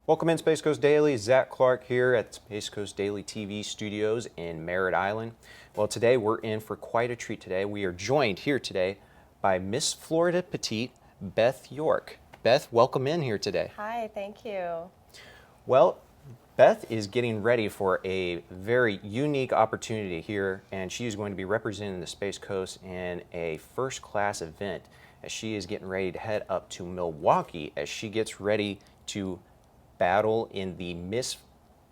Welcome in Space Coast Daily. Zach Clark here at Space Coast Daily TV studios in Merritt Island. Well, today we're in for quite a treat today. We are joined here today by Miss Florida Petite, Beth York. Beth, welcome in here today. Hi, thank you. Well, Beth is getting ready for a very unique opportunity here, and she is going to be representing the Space Coast in a first-class event as she is getting ready to head up to Milwaukee as she gets ready to battle in the Miss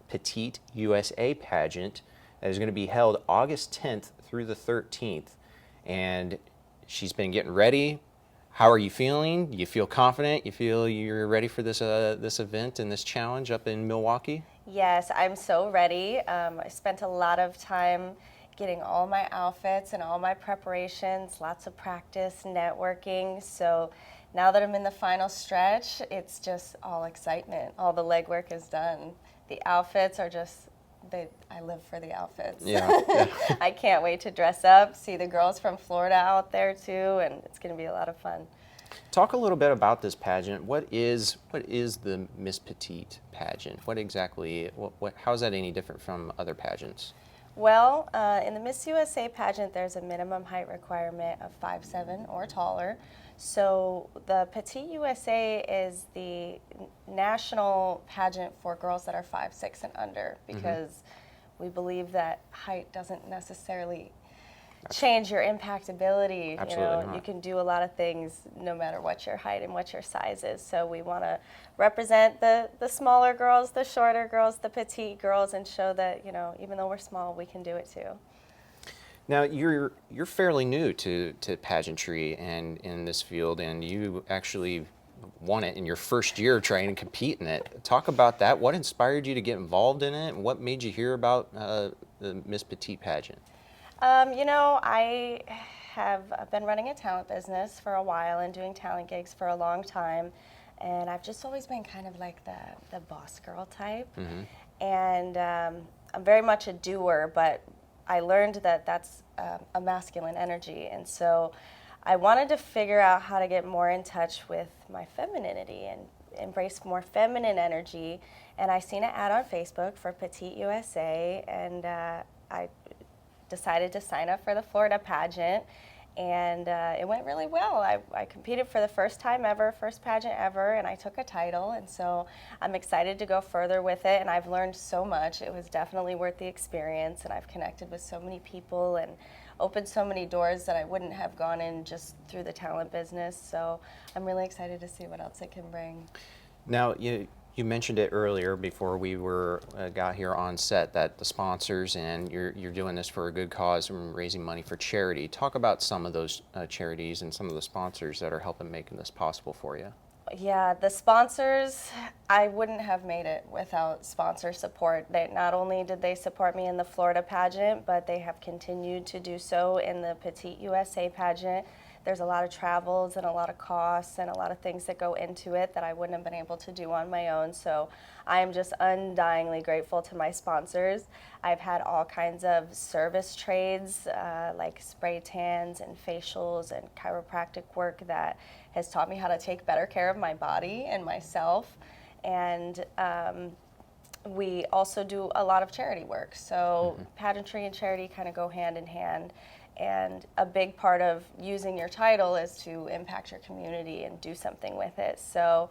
Petite USA pageant that is going to be held August 10th through the 13th. And she's been getting ready. How are you feeling? Do you feel confident? You feel you're ready for this event and this challenge up in Milwaukee? Yes, I'm so ready. I spent a lot of time getting all my outfits and all my preparations, lots of practice, networking. So now that I'm in the final stretch, it's just all excitement. All the legwork is done. The outfits are just, I live for the outfits. Yeah. I can't wait to dress up, see the girls from Florida out there too, and it's going to be a lot of fun. Talk a little bit about this pageant. What is the Miss Petite pageant? What exactly, how is that any different from other pageants? Well, in the Miss USA pageant, there's a minimum height requirement of 5'7" or taller. So the Petite USA is the national pageant for girls that are 5'6" and under, because we believe that height doesn't necessarily change your impactability. Absolutely not. You can do a lot of things no matter what your height and what your size is. So we want to represent the smaller girls, the shorter girls, the petite girls, and show that, even though we're small, we can do it too. Now, you're fairly new to pageantry and in this field, and you actually won it in your first year trying to compete in it. Talk about that. What inspired you to get involved in it, and what made you hear about the Miss Petite pageant? I have been running a talent business for a while and doing talent gigs for a long time, and I've just always been kind of like the boss girl type. And I'm very much a doer, but I learned that that's a masculine energy, and so I wanted to figure out how to get more in touch with my femininity and embrace more feminine energy. And I seen an ad on Facebook for Petite USA, and I decided to sign up for the Florida pageant, and it went really well. I competed for the first time ever, first pageant ever, and I took a title, and so I'm excited to go further with it, and I've learned so much. It was definitely worth the experience, and I've connected with so many people and opened so many doors that I wouldn't have gone in just through the talent business, so I'm really excited to see what else it can bring. Now, you mentioned it earlier before we got here on set that the sponsors and you're doing this for a good cause and raising money for charity. Talk about some of those charities and some of the sponsors that are helping making this possible for you. Yeah, the sponsors, I wouldn't have made it without sponsor support. Not only did they support me in the Florida pageant, but they have continued to do so in the Petite USA pageant. There's a lot of travels and a lot of costs and a lot of things that go into it that I wouldn't have been able to do on my own. So I am just undyingly grateful to my sponsors. I've had all kinds of service trades like spray tans and facials and chiropractic work that has taught me how to take better care of my body and myself. And we also do a lot of charity work. So pageantry and charity kind of go hand in hand. And a big part of using your title is to impact your community and do something with it. So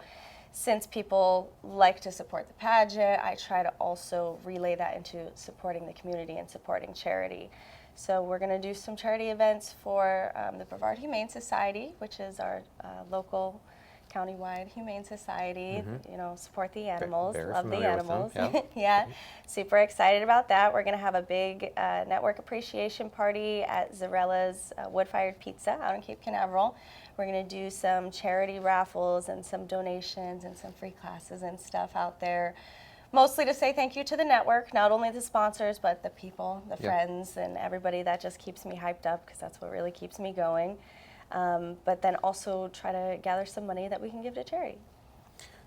since people like to support the pageant, I try to also relay that into supporting the community and supporting charity. So we're going to do some charity events for the Brevard Humane Society, which is our local countywide humane society. Support the animals, Very love the familiar with animals. them, yeah. Yeah, super excited about that. We're going to have a big network appreciation party at Zarella's Wood-Fired Pizza out in Cape Canaveral. We're going to do some charity raffles and some donations and some free classes and stuff out there. Mostly to say thank you to the network, not only the sponsors, but the people, the friends, and everybody that just keeps me hyped up, because that's what really keeps me going. But then also try to gather some money that we can give to charity.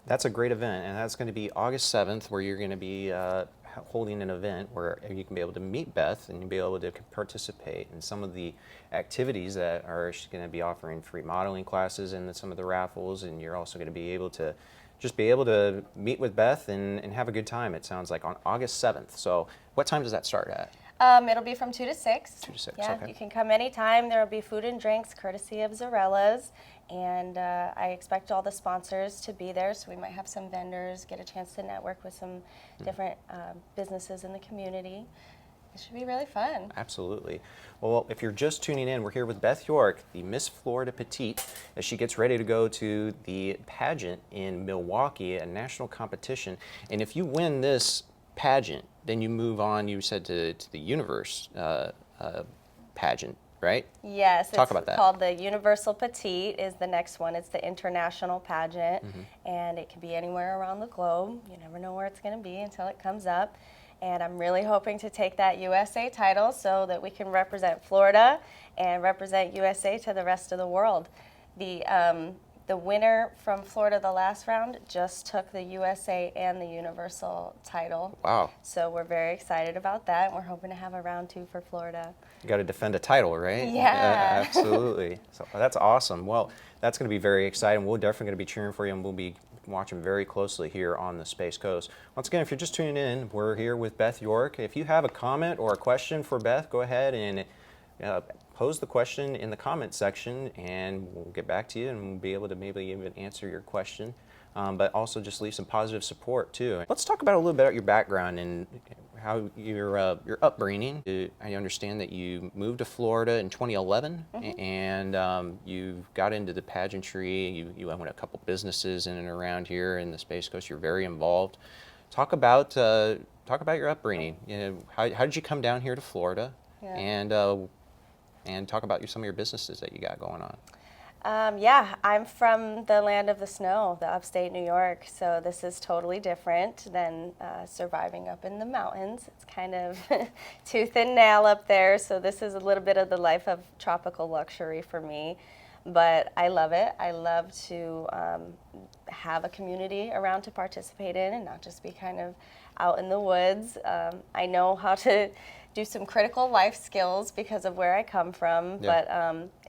That's a great event, and that's going to be August 7th, where you're going to be holding an event where you can be able to meet Beth and you'll be able to participate in some of the activities that she's going to be offering free modeling classes and some of the raffles, and you're also going to be able to just be able to meet with Beth and have a good time, it sounds like, on August 7th. So what time does that start at? It'll be from 2 to 6. 2 to 6, Yeah, okay. you can come anytime. There will be food and drinks courtesy of Zarella's. And I expect all the sponsors to be there, so we might have some vendors, get a chance to network with some different businesses in the community. It should be really fun. Absolutely. Well, if you're just tuning in, we're here with Beth York, the Miss Florida Petite, as she gets ready to go to the pageant in Milwaukee, a national competition. And if you win this pageant, then you move on, you said, to the Universe pageant, right? Yes, Talk it's about that. called the Universal Petite is the next one. It's the international pageant, and it can be anywhere around the globe. You never know where it's going to be until it comes up. And I'm really hoping to take that USA title so that we can represent Florida and represent USA to the rest of the world. The winner from Florida the last round just took the USA and the Universal title. Wow. So we're very excited about that, and we're hoping to have a round 2 for Florida. You got to defend a title, right? Yeah. Absolutely. So that's awesome. Well, that's going to be very exciting. We're definitely going to be cheering for you, and we'll be watching very closely here on the Space Coast. Once again, if you're just tuning in, we're here with Beth York. If you have a comment or a question for Beth, go ahead and pose the question in the comment section, and we'll get back to you, and we'll be able to maybe even answer your question. But also just leave some positive support too. Let's talk about a little bit about your background and how your upbringing. I understand that you moved to Florida in 2011, and you got into the pageantry. You own a couple businesses in and around here in the Space Coast. You're very involved. Talk about your upbringing. You know, how did you come down here to Florida? Yeah. And talk about some of your businesses that you got going on. Yeah, I'm from the land of the snow, the upstate New York, so this is totally different than surviving up in the mountains. It's kind of tooth and nail up there, so this is a little bit of the life of tropical luxury for me. But I love it. I love to have a community around to participate in and not just be kind of out in the woods. I know how to do some critical life skills because of where I come from, but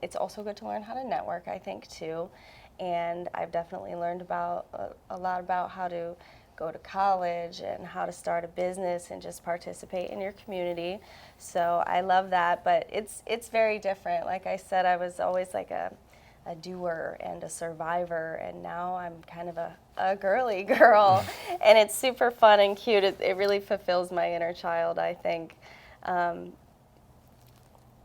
it's also good to learn how to network, I think, too. And I've definitely learned about a lot about how to go to college and how to start a business and just participate in your community. So I love that, but it's very different. Like I said, I was always like a doer and a survivor, and now I'm kind of a girly girl, and it's super fun and cute. It really fulfills my inner child, I think.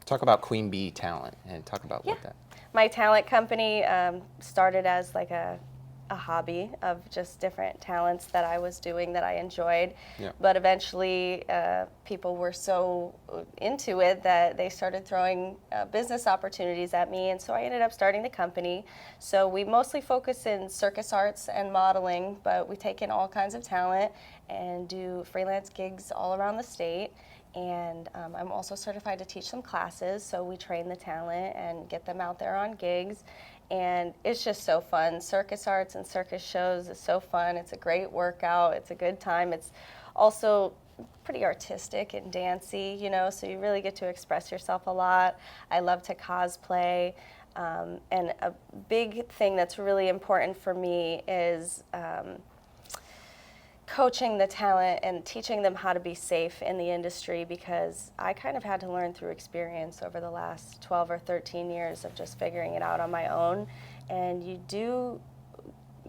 Talk about Queen Bee Talent and talk about what that. My talent company started as like a hobby of just different talents that I was doing that I enjoyed. Yeah. But eventually people were so into it that they started throwing business opportunities at me, and so I ended up starting the company. So we mostly focus in circus arts and modeling, but we take in all kinds of talent and do freelance gigs all around the state. And I'm also certified to teach some classes, so we train the talent and get them out there on gigs. And it's just so fun. Circus arts and circus shows is so fun. It's a great workout. It's a good time. It's also pretty artistic and dancey, you know, so you really get to express yourself a lot. I love to cosplay. And a big thing that's really important for me is coaching the talent and teaching them how to be safe in the industry, because I kind of had to learn through experience over the last 12 or 13 years of just figuring it out on my own. And you do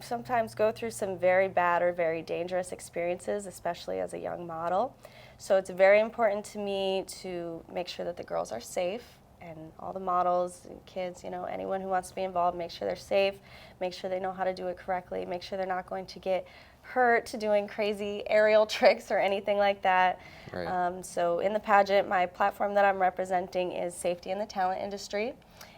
sometimes go through some very bad or very dangerous experiences, especially as a young model. So it's very important to me to make sure that the girls are safe, and all the models and kids, you know, anyone who wants to be involved, make sure they're safe, make sure they know how to do it correctly, make sure they're not going to get hurt doing crazy aerial tricks or anything like that. Right. So in the pageant, my platform that I'm representing is safety in the talent industry.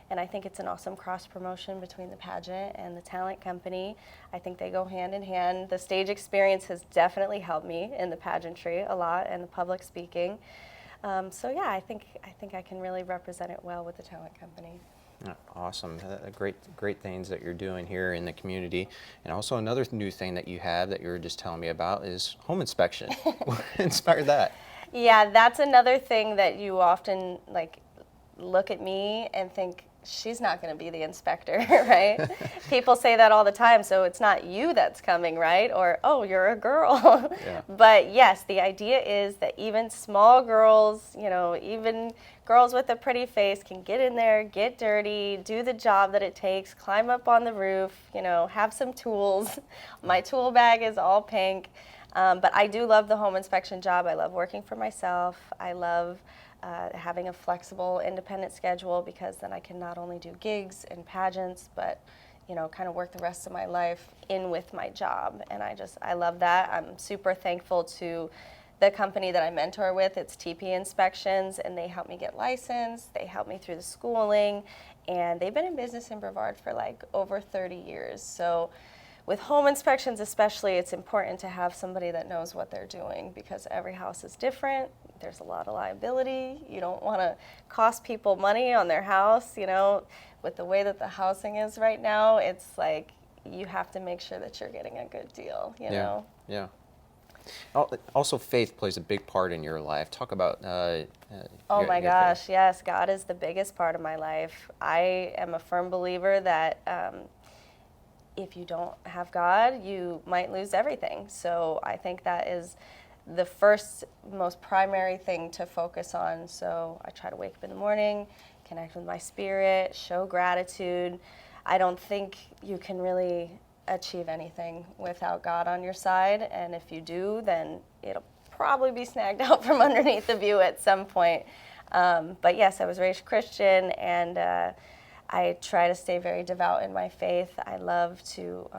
And I think it's an awesome cross promotion between the pageant and the talent company. I think they go hand in hand. The stage experience has definitely helped me in the pageantry a lot and the public speaking. So yeah, I think I can really represent it well with the talent company. Awesome. Great things that you're doing here in the community. And also another new thing that you have that you were just telling me about is home inspection. What inspired that? Yeah, that's another thing that you often like look at me and think, she's not going to be the inspector, right? People say that all the time, so it's not you that's coming, right? Or, oh, you're a girl. Yeah. But yes, the idea is that even small girls, you know, even girls with a pretty face can get in there, get dirty, do the job that it takes, climb up on the roof, you know, have some tools. My tool bag is all pink. But I do love the home inspection job. I love working for myself. I love having a flexible, independent schedule, because then I can not only do gigs and pageants, but you know, kind of work the rest of my life in with my job. And I love that. I'm super thankful to the company that I mentor with. It's TP Inspections, and they help me get licensed. They help me through the schooling, and they've been in business in Brevard for like over 30 years. So with home inspections especially, it's important to have somebody that knows what they're doing, because every house is different. There's a lot of liability. You don't want to cost people money on their house. You know, with the way that the housing is right now, it's like you have to make sure that you're getting a good deal, you know? Yeah. Also, faith plays a big part in your life. Talk about oh my your gosh, faith. yes, God is the biggest part of my life. I am a firm believer that if you don't have God, you might lose everything. So I think that is the first, most primary thing to focus on. So I try to wake up in the morning, connect with my spirit, show gratitude. I don't think you can really achieve anything without God on your side. And if you do, then it'll probably be snagged out from underneath of you at some point. But yes, I was raised Christian, and I try to stay very devout in my faith. I love to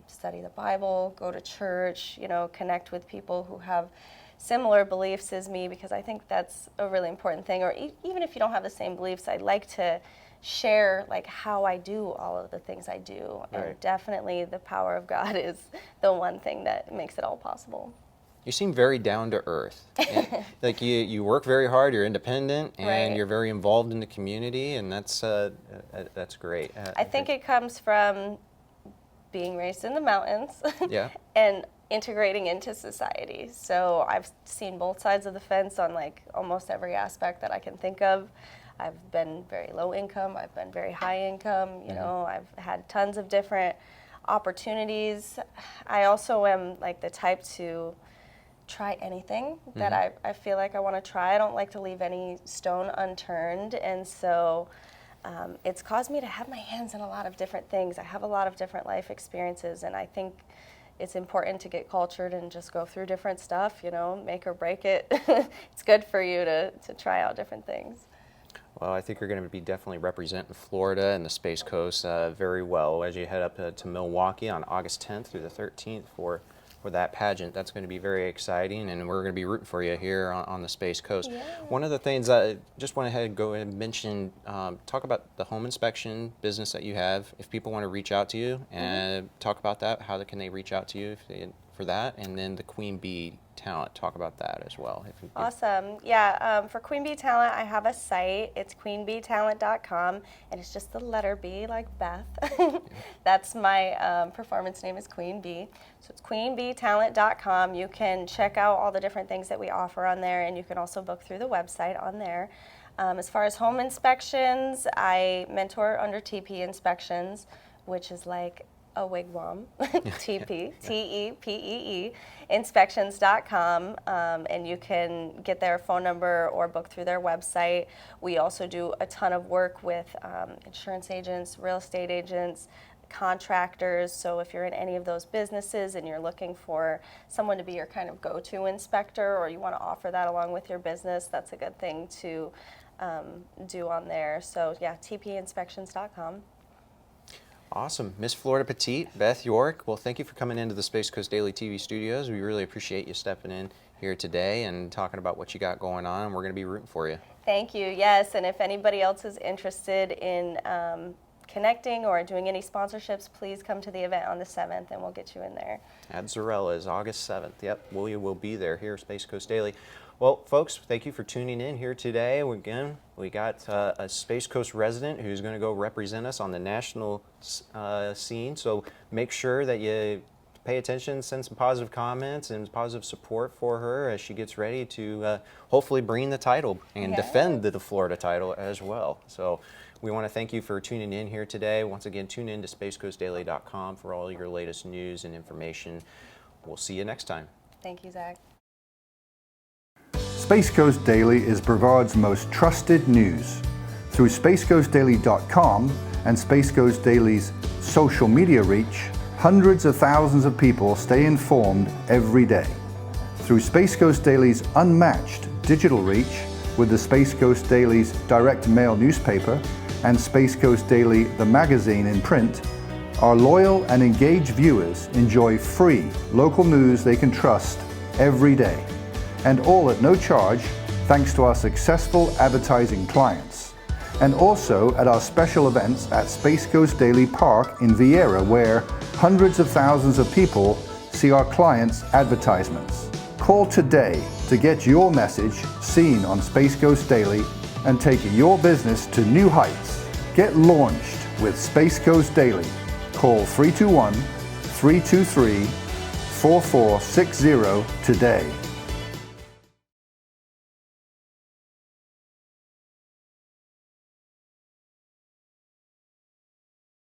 study the Bible, go to church, you know, connect with people who have similar beliefs as me, because I think that's a really important thing. Or even if you don't have the same beliefs, I'd like to share like how I do all of the things I do. Right. And definitely the power of God is the one thing that makes it all possible. You seem very down to earth. Like you work very hard. You're independent, and Right. you're very involved in the community, and that's great. I think it comes from being raised in the mountains Yeah. and integrating into society. So I've seen both sides of the fence on like almost every aspect that I can think of. I've been very low income, I've been very high income, you know, I've had tons of different opportunities. I also am like the type to try anything that I feel like I want to try. I don't like to leave any stone unturned, and so it's caused me to have my hands in a lot of different things. I have a lot of different life experiences, and I think it's important to get cultured and just go through different stuff, you know, make or break it. It's good for you to try out different things. Well, I think you're going to be definitely representing Florida and the Space Coast very well as you head up to Milwaukee on August 10th through the 13th for that pageant. That's going to be very exciting, and we're going to be rooting for you here on the Space Coast. Yeah. One of the things I just want to go and mention, talk about the home inspection business that you have. If people want to reach out to you and talk about that, how can they reach out to you for that? And then the Queen Bee talent, talk about that as well. Awesome. Yeah, for Queen Bee Talent, I have a site. It's queenbeetalent.com, and it's just the letter B, like Beth. That's my performance name is Queen Bee. So it's queenbeetalent.com. You can check out all the different things that we offer on there, and you can also book through the website on there. As far as home inspections, I mentor under TP Inspections, which is like a wigwam, TP, T-E-P-E-E, inspections.com, and you can get their phone number or book through their website. We also do a ton of work with insurance agents, real estate agents, contractors. So if you're in any of those businesses and you're looking for someone to be your kind of go-to inspector, or you want to offer that along with your business, that's a good thing to do on there. So yeah, tpinspections.com. Awesome. Miss Florida Petite, Beth York, well, thank you for coming into the Space Coast Daily TV studios. We really appreciate you stepping in here today and talking about what you got going on, and we're going to be rooting for you. Thank you. Yes, and if anybody else is interested in connecting or doing any sponsorships, please come to the event on the 7th, and we'll get you in there. At Zorella's, August 7th. Yep, we will be there here at Space Coast Daily. Well, folks, thank you for tuning in here today. Again, we got a Space Coast resident who's going to go represent us on the national scene. So make sure that you pay attention, send some positive comments and positive support for her as she gets ready to hopefully bring the title and defend the Florida title as well. So We want to thank you for tuning in here today. Once again, tune in to spacecoastdaily.com for all your latest news and information. We'll see you next time. Thank you, Zach. Space Coast Daily is Brevard's most trusted news. Through spacecoastdaily.com and Space Coast Daily's social media reach, hundreds of thousands of people stay informed every day. Through Space Coast Daily's unmatched digital reach with the Space Coast Daily's direct mail newspaper and Space Coast Daily the magazine in print, our loyal and engaged viewers enjoy free local news they can trust every day, and all at no charge thanks to our successful advertising clients, and also at our special events at Space Coast Daily Park in Vieira, where hundreds of thousands of people see our clients' advertisements. Call today to get your message seen on Space Coast Daily and take your business to new heights. Get launched with Space Coast Daily. Call 321-323-4460 today.